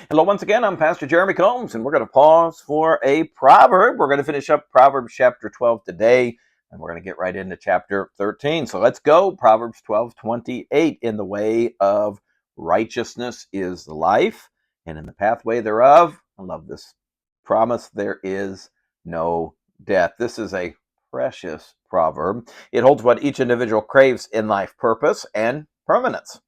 Hello, once again, I'm Pastor Jeremy Combs, and we're going to pause for a proverb. We're going to finish up Proverbs chapter 12 today, and we're going to get right into chapter 13. So let's go. Proverbs 12:28. In the way of righteousness is the life, and in the pathway thereof, I love this promise, there is no death. This is a precious proverb. It holds what each individual craves in life: purpose and permanence.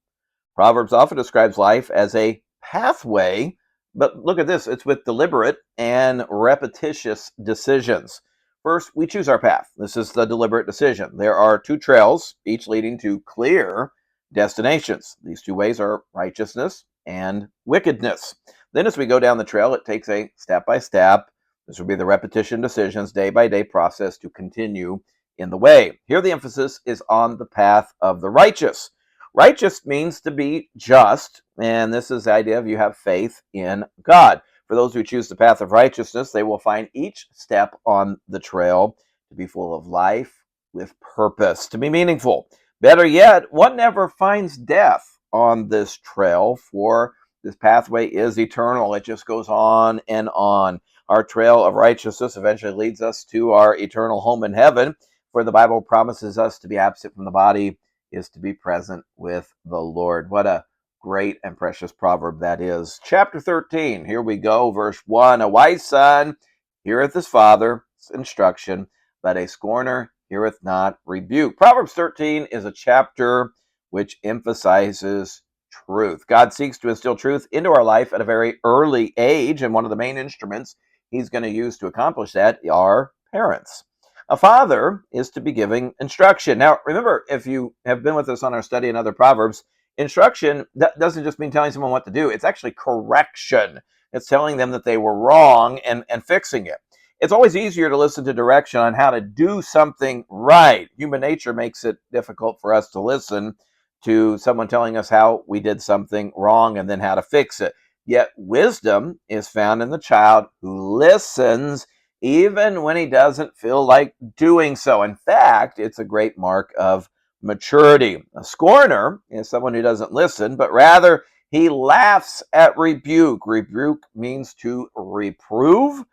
Proverbs often describes life as a pathway, but look at this, it's with deliberate and repetitious decisions. First, we choose our path. This is the deliberate decision. There are two trails, each leading to clear destinations. These two ways are righteousness and wickedness. Then, as we go down the trail, it takes a step by step. This will be the repetition decisions, day by day process to continue in the way. Here, the emphasis is on the path of the righteous. Righteous means to be just, and this is the idea of you have faith in God. For those who choose the path of righteousness, they will find each step on the trail to be full of life with purpose, to be meaningful. Better yet, one never finds death on this trail, for this pathway is eternal. It just goes on and on. Our trail of righteousness eventually leads us to our eternal home in heaven, for the Bible promises us to be absent from the body is to be present with the Lord. What a great and precious proverb that is. Chapter 13, here we go, verse 1. A wise son heareth his father's instruction, but a scorner heareth not rebuke. Proverbs 13 is a chapter which emphasizes truth. God seeks to instill truth into our life at a very early age, and one of the main instruments he's going to use to accomplish that are parents. A father is to be giving instruction. Now, remember, if you have been with us on our study in other Proverbs, instruction doesn't just mean telling someone what to do. It's actually correction. It's telling them that they were wrong and fixing it. It's always easier to listen to direction on how to do something right. Human nature makes it difficult for us to listen to someone telling us how we did something wrong and then how to fix it. Yet wisdom is found in the child who listens even when he doesn't feel like doing so. In fact, it's a great mark of maturity. A scorner is someone who doesn't listen, but rather he laughs at rebuke. Rebuke means to reprove,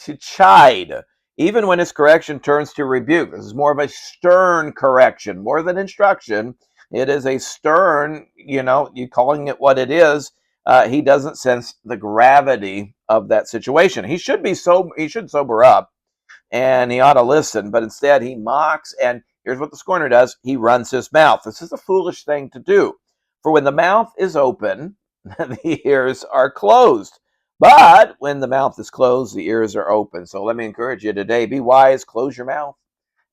to chide, even when his correction turns to rebuke. This is more of a stern correction, more than instruction. It is a stern, you calling it what it is. He doesn't sense the gravity of that situation. He should sober up, and he ought to listen, but instead he mocks, and here's what the scorner does: he runs his mouth. This is a foolish thing to do, for when the mouth is open, the ears are closed. But when the mouth is closed, the ears are open. So let me encourage you today: be wise, close your mouth,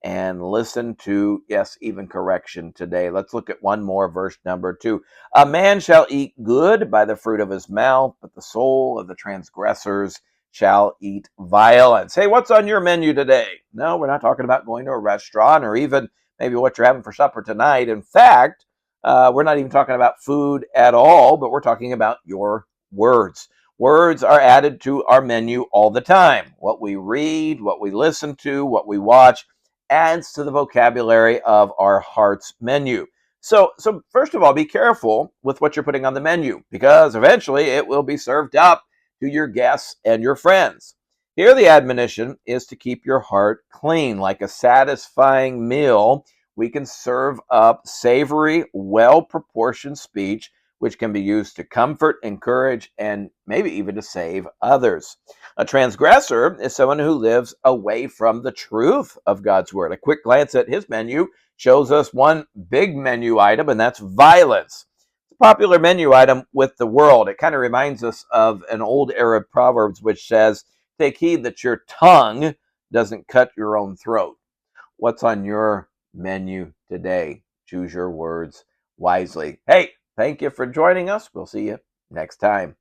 and listen to, yes, even correction today. Let's look at one more, verse number 2. A man shall eat good by the fruit of his mouth, but the soul of the transgressors shall eat violence. Hey, what's on your menu today? No, we're not talking about going to a restaurant or even maybe what you're having for supper tonight. In fact, we're not even talking about food at all, but we're talking about your words. Words are added to our menu all the time. What we read, what we listen to, what we watch adds to the vocabulary of our heart's menu. So first of all, be careful with what you're putting on the menu, because eventually it will be served up to your guests and your friends. Here, the admonition is to keep your heart clean. Like a satisfying meal, we can serve up savory, well-proportioned speech, which can be used to comfort, encourage, and maybe even to save others. A transgressor is someone who lives away from the truth of God's word. A quick glance at his menu shows us one big menu item, and that's violence. It's a popular menu item with the world. It kind of reminds us of an old Arab Proverbs which says, "Take heed that your tongue doesn't cut your own throat." What's on your menu today? Choose your words wisely. Hey, thank you for joining us. We'll see you next time.